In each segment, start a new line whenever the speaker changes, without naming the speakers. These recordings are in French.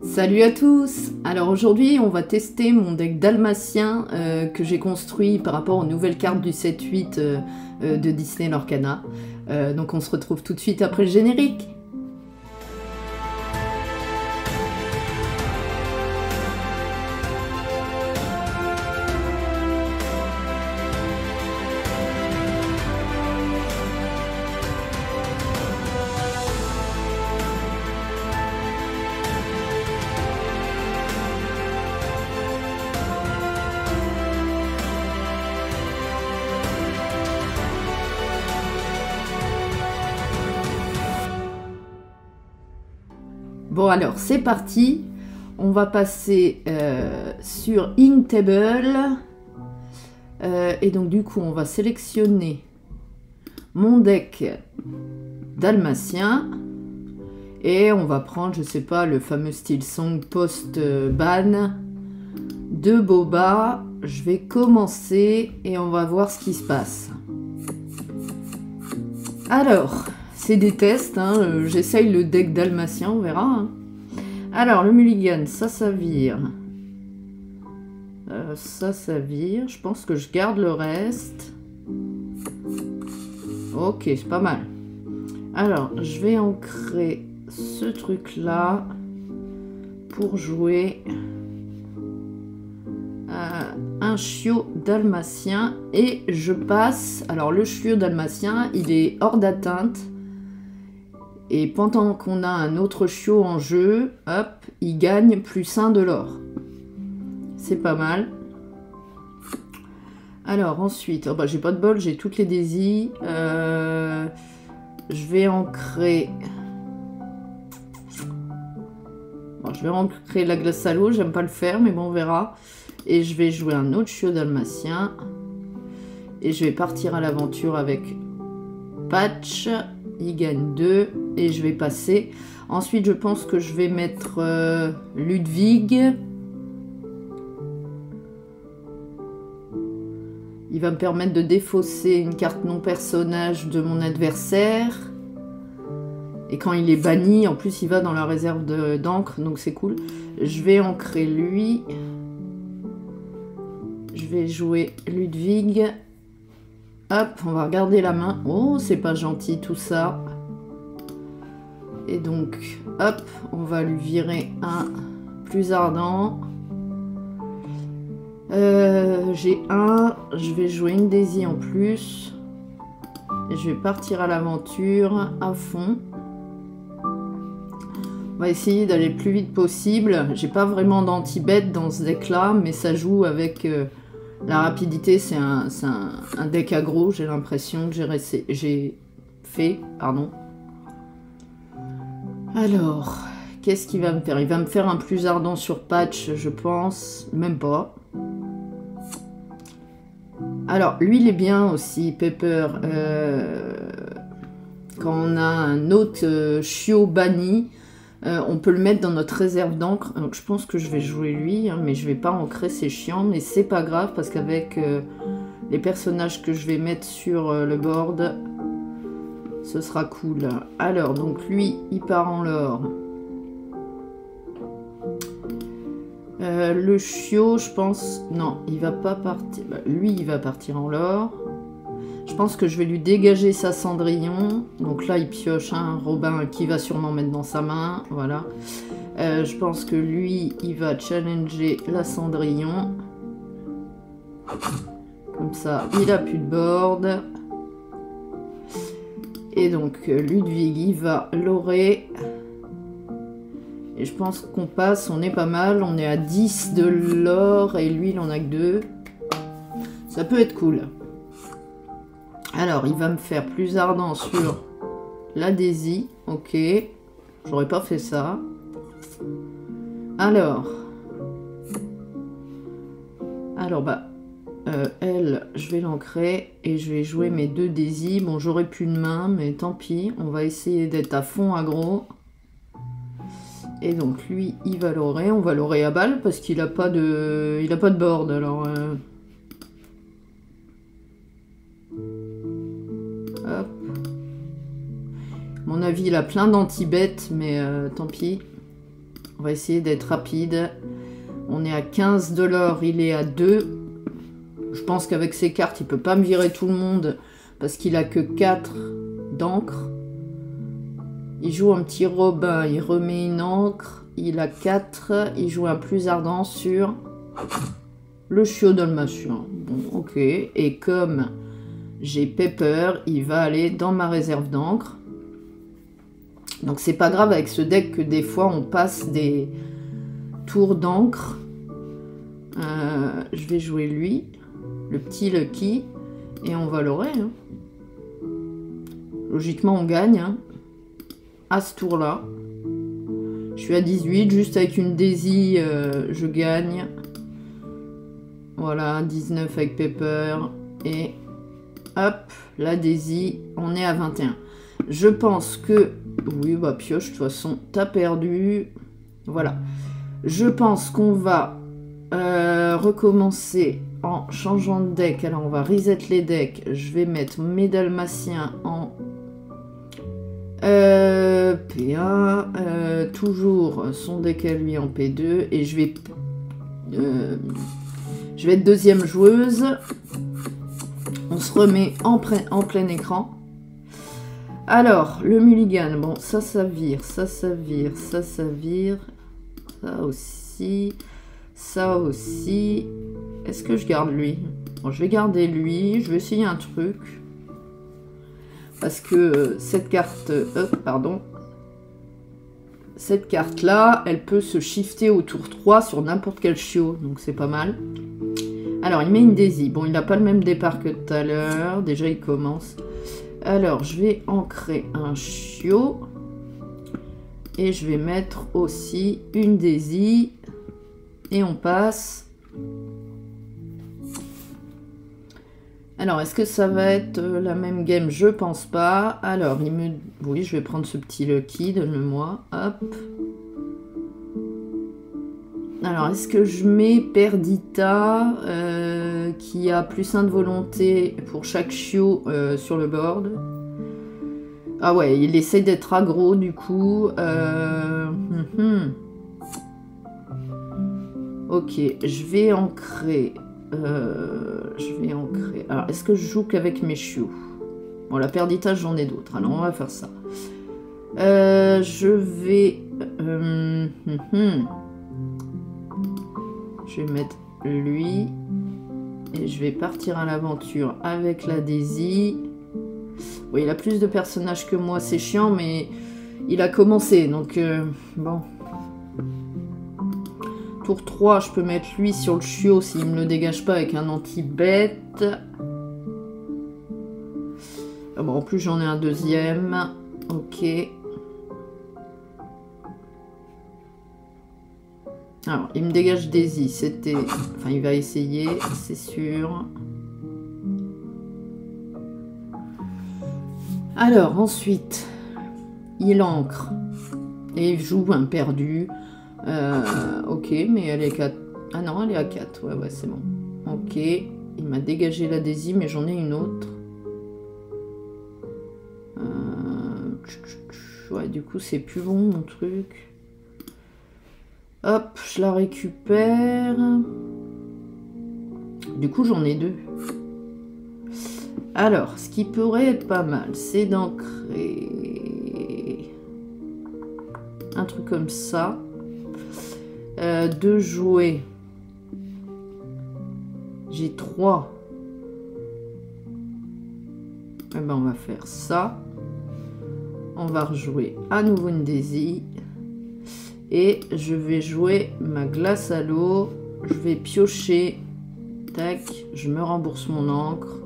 Salut à tous! Alors aujourd'hui on va tester mon deck dalmatien que j'ai construit par rapport aux nouvelles cartes du 7-8 de Disney Lorcana. Donc on se retrouve tout de suite après le générique. Bon alors c'est parti, on va passer sur Inktable et donc du coup on va sélectionner mon deck dalmatien et on va prendre, je sais pas, le fameux style song post-ban de Boba. Je vais commencer et on va voir ce qui se passe. Alors... c'est des tests, hein. J'essaye le deck dalmatien, on verra. Hein. Alors, le mulligan, ça vire. Ça vire. Je pense que je garde le reste. Ok, c'est pas mal. Alors, je vais ancrer ce truc-là pour jouer un chiot dalmatien. Et je passe... alors, le chiot dalmatien, il est hors d'atteinte. Et pendant qu'on a un autre chiot en jeu, hop, il gagne +1 de l'or. C'est pas mal. Alors ensuite, oh bah, j'ai pas de bol, j'ai toutes les Daisy. Je vais ancrer... bon, je vais ancrer la glace à l'eau, j'aime pas le faire, mais bon, on verra. Et je vais jouer un autre chiot dalmatien. Et je vais partir à l'aventure avec Patch. Il gagne 2 et je vais passer. Ensuite, je pense que je vais mettre Ludwig. Il va me permettre de défausser une carte non personnage de mon adversaire. Et quand il est banni, en plus, il va dans la réserve d'encre, donc c'est cool. Je vais ancrer lui. Je vais jouer Ludwig. Hop, on va regarder la main. Oh, c'est pas gentil tout ça. Et donc, hop, on va lui virer un plus ardent. J'ai un. Je vais jouer une Daisy en plus. Et je vais partir à l'aventure à fond. On va essayer d'aller le plus vite possible. J'ai pas vraiment d'anti-bet dans ce deck-là, mais ça joue avec... la rapidité, c'est un deck aggro, j'ai l'impression que j'ai fait. Pardon. Alors, qu'est-ce qu'il va me faire? Il va me faire un plus ardent sur Patch, je pense. Même pas. Alors, lui, il est bien aussi, Pepper. Quand on a un autre chiot banni, on peut le mettre dans notre réserve d'encre. Donc je pense que je vais jouer lui, hein, mais je vais pas ancrer, c'est chiant, mais c'est pas grave parce qu'avec les personnages que je vais mettre sur le board, ce sera cool. Alors donc lui il part en l'or. Le chiot, je pense, non, il va pas partir. Bah, lui il va partir en l'or. Je pense que je vais lui dégager sa Cendrillon. Donc là, il pioche un Robin qui va sûrement mettre dans sa main. Voilà. Je pense que lui, il va challenger la Cendrillon. Comme ça, il a plus de board. Et donc, Ludwig, il va l'orer. Et je pense qu'on passe, on est pas mal. On est à 10 de l'or et lui, il en a que 2. Ça peut être cool. Alors, il va me faire plus ardent sur la Daisy. Ok. J'aurais pas fait ça. Alors, bah, elle, je vais l'ancrer et je vais jouer mes 2 Daisy. Bon, j'aurais plus de main, mais tant pis. On va essayer d'être à fond aggro. Et donc, lui, il va l'orer. On va l'orer à balle parce qu'il a pas de board. Alors... hop. À mon avis, il a plein d'anti-bêtes, mais tant pis. On va essayer d'être rapide. On est à 15 de l'or, il est à 2. Je pense qu'avec ses cartes, il peut pas me virer tout le monde parce qu'il a que 4 d'encre. Il joue un petit Robin, il remet une encre. Il a 4, il joue un plus ardent sur le chiot dalmatien. Bon, ok. Et comme j'ai Pepper, il va aller dans ma réserve d'encre. Donc c'est pas grave avec ce deck que des fois on passe des tours d'encre. Je vais jouer lui, le petit Lucky, et on va l'aurer. Hein. Logiquement on gagne hein, à ce tour-là. Je suis à 18, juste avec une Daisy, je gagne. Voilà, 19 avec Pepper. Et hop, la Daisy, on est à 21. Je pense que... Oui, bah pioche, de toute façon, t'as perdu. Voilà. Je pense qu'on va recommencer en changeant de deck. Alors, on va reset les decks. Je vais mettre mes dalmatiens en P1. Toujours son deck à lui en P2. Et je vais être deuxième joueuse. On se remet en plein écran. Alors, le mulligan, bon, ça vire, ça vire, ça vire, ça aussi, ça aussi. Est-ce que je garde lui? Bon, je vais garder lui, je vais essayer un truc. Parce que cette carte, pardon, cette carte-là, elle peut se shifter au tour 3 sur n'importe quel chiot, donc c'est pas mal. Alors, il met une Daisy. Bon, il n'a pas le même départ que tout à l'heure, déjà il commence... Alors, je vais ancrer un chiot. Et je vais mettre aussi une Daisy. Et on passe. Alors, est-ce que ça va être la même game? Je pense pas. Alors, il me... Oui, je vais prendre ce petit Lucky, donne-le-moi. Hop. Alors, est-ce que je mets Perdita, qui a +1 de volonté pour chaque chiot sur le board? Ah ouais, il essaye d'être aggro, du coup. Ok, je vais ancrer. Alors, est-ce que je joue qu'avec mes chiots? Bon, la Perdita, j'en ai d'autres. Alors, on va faire ça. Je vais... Je vais mettre lui et je vais partir à l'aventure avec la Daisy. Oui, il a plus de personnages que moi, c'est chiant, mais il a commencé, donc bon. Tour 3, je peux mettre lui sur le chiot s'il me le dégage pas avec un anti-bête. Ah bon, en plus, j'en ai un deuxième. Ok. Alors, il me dégage Daisy, c'était... Enfin, il va essayer, c'est sûr. Alors, ensuite, il ancre. Et il joue un perdu. Ok, mais elle est 4. Ah non, elle est à 4. Ouais, c'est bon. Ok, il m'a dégagé la Daisy, mais j'en ai une autre. Ouais, du coup, c'est plus bon, mon truc. Hop, je la récupère. Du coup, j'en ai 2. Alors, ce qui pourrait être pas mal, c'est d'ancrer un truc comme ça. De jouer. J'ai 3. Eh ben, on va faire ça. On va rejouer à nouveau une Daisy. Et je vais jouer ma glace à l'eau. Je vais piocher. Tac. Je me rembourse mon encre.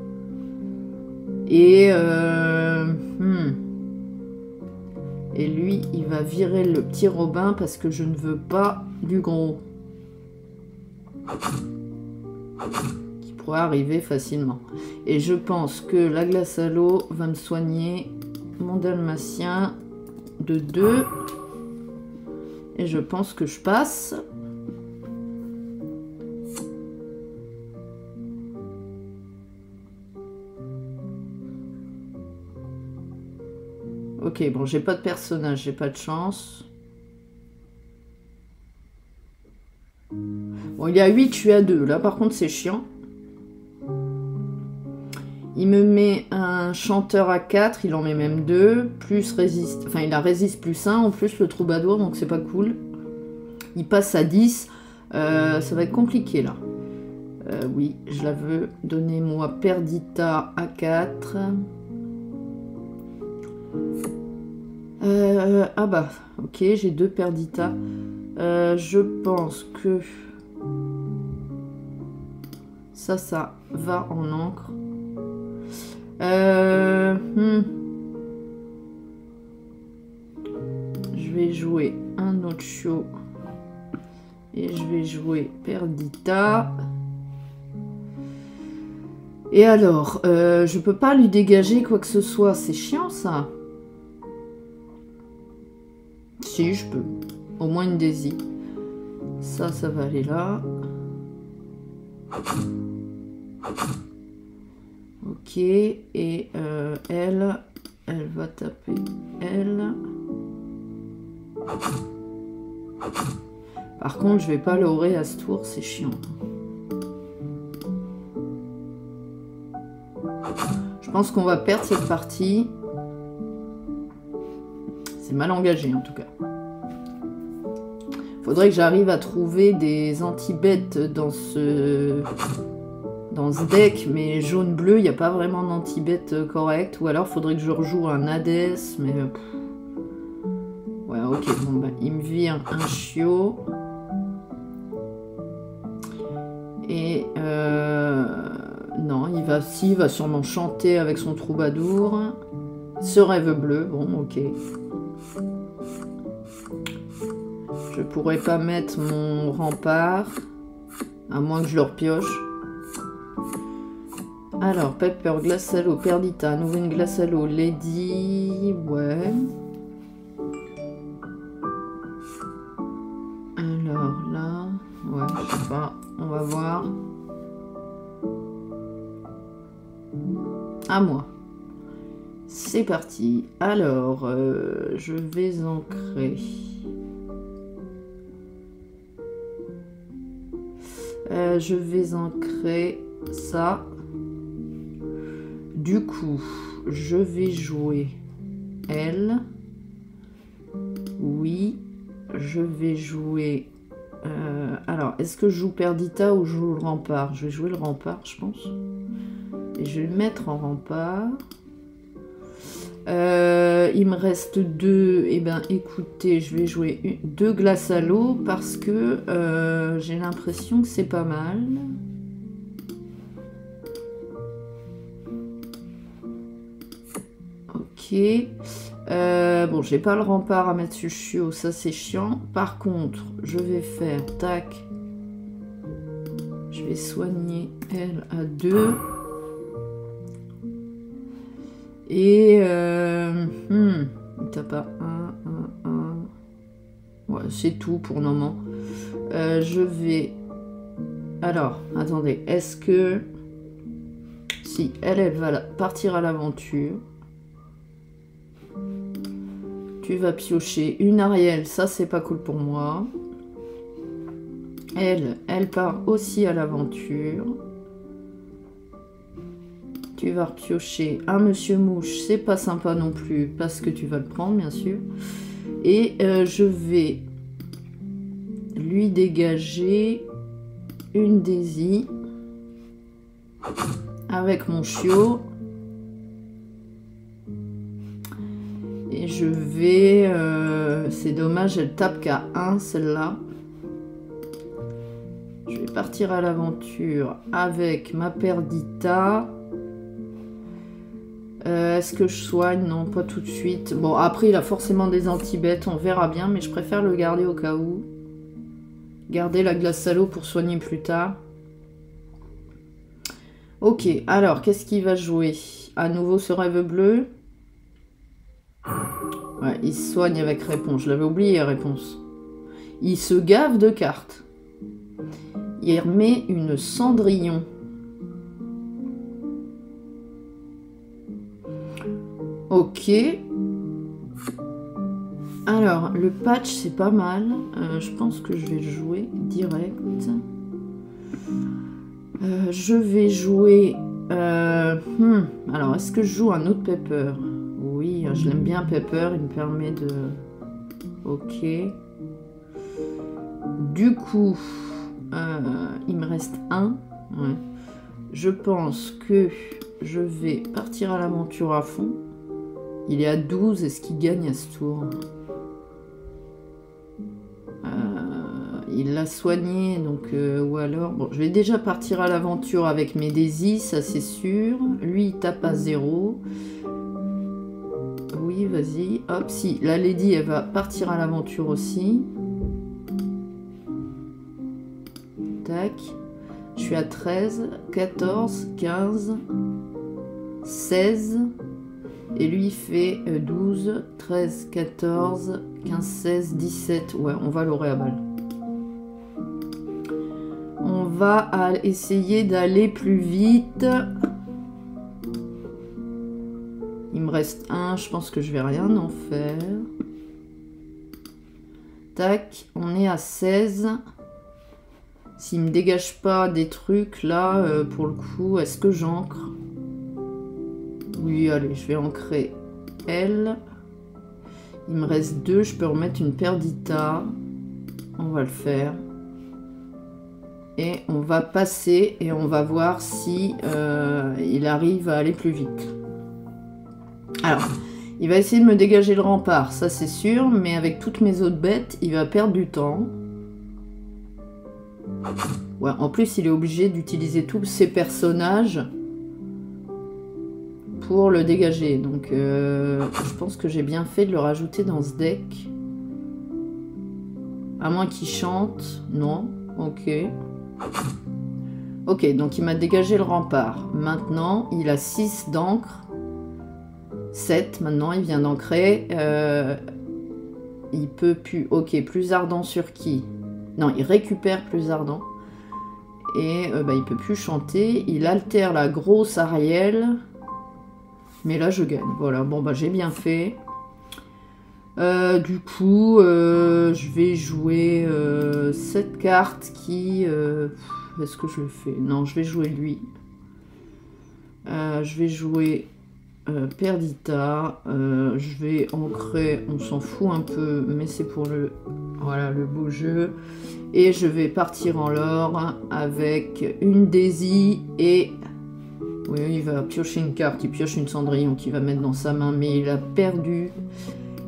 Et et lui, il va virer le petit Robin parce que je ne veux pas du gros. Qui pourrait arriver facilement. Et je pense que la glace à l'eau va me soigner mon dalmatien de 2. Et je pense que je passe. Ok, bon, j'ai pas de personnage, j'ai pas de chance. Bon, il y a 8, je suis à 2. Là, par contre, c'est chiant. Il me met un chanteur à 4, il en met même 2. Plus résiste... Enfin, il a résiste plus 1, en plus le troubadour, donc c'est pas cool. Il passe à 10. Ça va être compliqué, là. Oui, je la veux. Donnez-moi Perdita à 4. Ah bah, ok, j'ai 2 Perdita. Je pense que ça va en encre. Je vais jouer un autre chiot. Et je vais jouer Perdita. Et alors, je peux pas lui dégager quoi que ce soit. C'est chiant, ça. Si, je peux. Au moins une Daisy. Ça va aller là. Ok. Et elle va taper elle. Par contre, je vais pas l'aurer à ce tour, c'est chiant. Je pense qu'on va perdre cette partie. C'est mal engagé en tout cas. Faudrait que j'arrive à trouver des anti-bêtes dans ce deck, mais jaune-bleu, il n'y a pas vraiment d'anti-bêtes correct. Ou alors faudrait que je rejoue un Hades, mais... Ouais, ok, bon bah, il me vire un chiot. Et non, il va sûrement chanter avec son troubadour. Ce rêve bleu, bon, ok. Je pourrais pas mettre mon rempart, à moins que je le repioche. Alors, Pepper, glace à l'eau, Perdita, nouveau une glace à l'eau, Lady, ouais. Alors là, ouais, je sais pas, on va voir. À moi. C'est parti. Alors, je vais ancrer. Je vais ancrer ça. Du coup, je vais jouer elle. Oui, je vais jouer... alors, est-ce que je joue Perdita ou je joue le rempart? Je vais jouer le rempart, je pense. Et je vais le mettre en rempart. Il me reste 2. Eh bien, écoutez, je vais jouer 2 glaces à l'eau parce que j'ai l'impression que c'est pas mal. Ok. Bon, j'ai pas le rempart à mettre sur le chiot, ça c'est chiant. Par contre, je vais faire tac. Je vais soigner elle à 2. Et t'as pas 1. Ouais, c'est tout pour le moment. Je vais... Alors, attendez, est-ce que... Si, elle va partir à l'aventure. Tu vas piocher une Ariel, ça c'est pas cool pour moi. Elle part aussi à l'aventure. Tu vas repiocher un Monsieur Mouche, c'est pas sympa non plus, parce que tu vas le prendre, bien sûr. Et je vais lui dégager une Daisy avec mon chiot. Et je vais... c'est dommage, elle tape qu'à 1, celle-là. Je vais partir à l'aventure avec ma Perdita. Est-ce que je soigne? Non, pas tout de suite. Bon, après, il a forcément des anti-bêtes, on verra bien, mais je préfère le garder au cas où. Garder la glace à l'eau pour soigner plus tard. Ok, alors, qu'est-ce qu'il va jouer? À nouveau ce rêve bleu. Ouais, il se soigne avec réponse. Je l'avais oublié, réponse. Il se gave de cartes. Il remet une Cendrillon. Ok. Alors, le patch, c'est pas mal. Je pense que je vais le jouer direct. Je vais jouer... Alors, est-ce que je joue un autre Pepper? Oui, je l'aime bien, Pepper. Il me permet de... Ok. Du coup, il me reste un. Ouais. Je pense que je vais partir à l'aventure à fond. Il est à 12. Est-ce qu'il gagne à ce tour? Il l'a soigné, donc ou alors... Bon, je vais déjà partir à l'aventure avec mes Daisy, ça c'est sûr. Lui, il tape à 0. Oui, vas-y. Hop, si, la Lady, elle va partir à l'aventure aussi. Tac. Je suis à 13, 14, 15, 16... Et lui, il fait 12, 13, 14, 15, 16, 17. Ouais, on va l'aurer à balle. On va essayer d'aller plus vite. Il me reste un. Je pense que je vais rien en faire. Tac, on est à 16. S'il me dégage pas des trucs, là, pour le coup, est-ce que j'ancre ? Oui, allez, je vais ancrer elle. Il me reste 2, je peux remettre une perdita. On va le faire. Et on va passer et on va voir si il arrive à aller plus vite. Alors, il va essayer de me dégager le rempart, ça c'est sûr, mais avec toutes mes autres bêtes, il va perdre du temps. Ouais, en plus, il est obligé d'utiliser tous ses personnages pour le dégager, donc je pense que j'ai bien fait de le rajouter dans ce deck. À moins qu'il chante. Non, ok. Ok, donc il m'a dégagé le rempart. Maintenant, il a 6 d'encre. 7, maintenant, il vient d'ancrer. Il peut plus... Ok, plus ardent sur qui? Non, il récupère plus ardent. Et il peut plus chanter. Il altère la grosse Ariel. Mais là, je gagne. Voilà, bon, bah, j'ai bien fait. Du coup, je vais jouer cette carte qui... Est-ce que je le fais? Non, je vais jouer lui. Je vais jouer Perdita. Je vais ancrer, on s'en fout un peu, mais c'est pour le... Voilà, le beau jeu. Et je vais partir en l'or avec une Daisy et... Oui, il va piocher une carte, il pioche une Cendrillon qu'il va mettre dans sa main, mais il a perdu.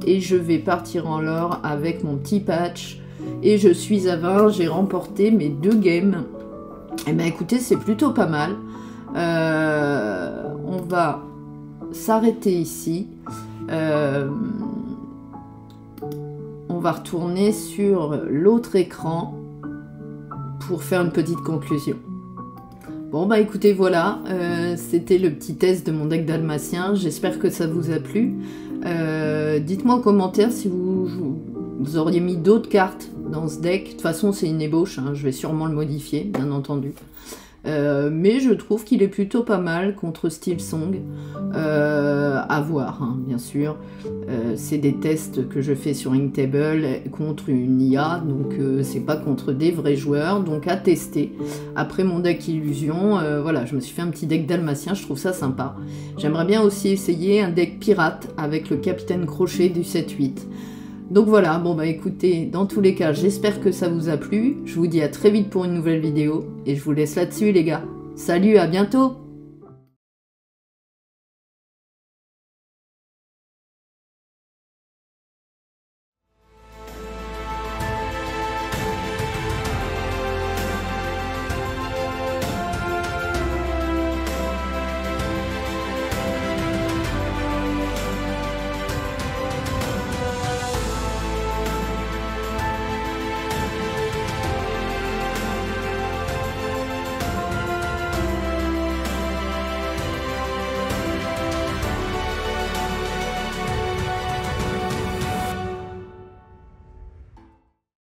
Et je vais partir en l'or avec mon petit patch. Et je suis à 20, j'ai remporté mes 2 games. Et bien écoutez, c'est plutôt pas mal. On va s'arrêter ici. On va retourner sur l'autre écran pour faire une petite conclusion. Bon bah écoutez, voilà, c'était le petit test de mon deck dalmatien, j'espère que ça vous a plu. Dites-moi en commentaire si vous auriez mis d'autres cartes dans ce deck. De toute façon c'est une ébauche, hein, je vais sûrement le modifier, bien entendu. Mais je trouve qu'il est plutôt pas mal contre Steel Song. À voir, hein, bien sûr. C'est des tests que je fais sur Inktable contre une IA, donc c'est pas contre des vrais joueurs, donc à tester. Après mon deck Illusion, voilà, je me suis fait un petit deck dalmatien, je trouve ça sympa. J'aimerais bien aussi essayer un deck pirate avec le Capitaine Crochet du 7-8. Donc voilà, bon bah écoutez, dans tous les cas, j'espère que ça vous a plu. Je vous dis à très vite pour une nouvelle vidéo. Et je vous laisse là-dessus les gars. Salut, à bientôt!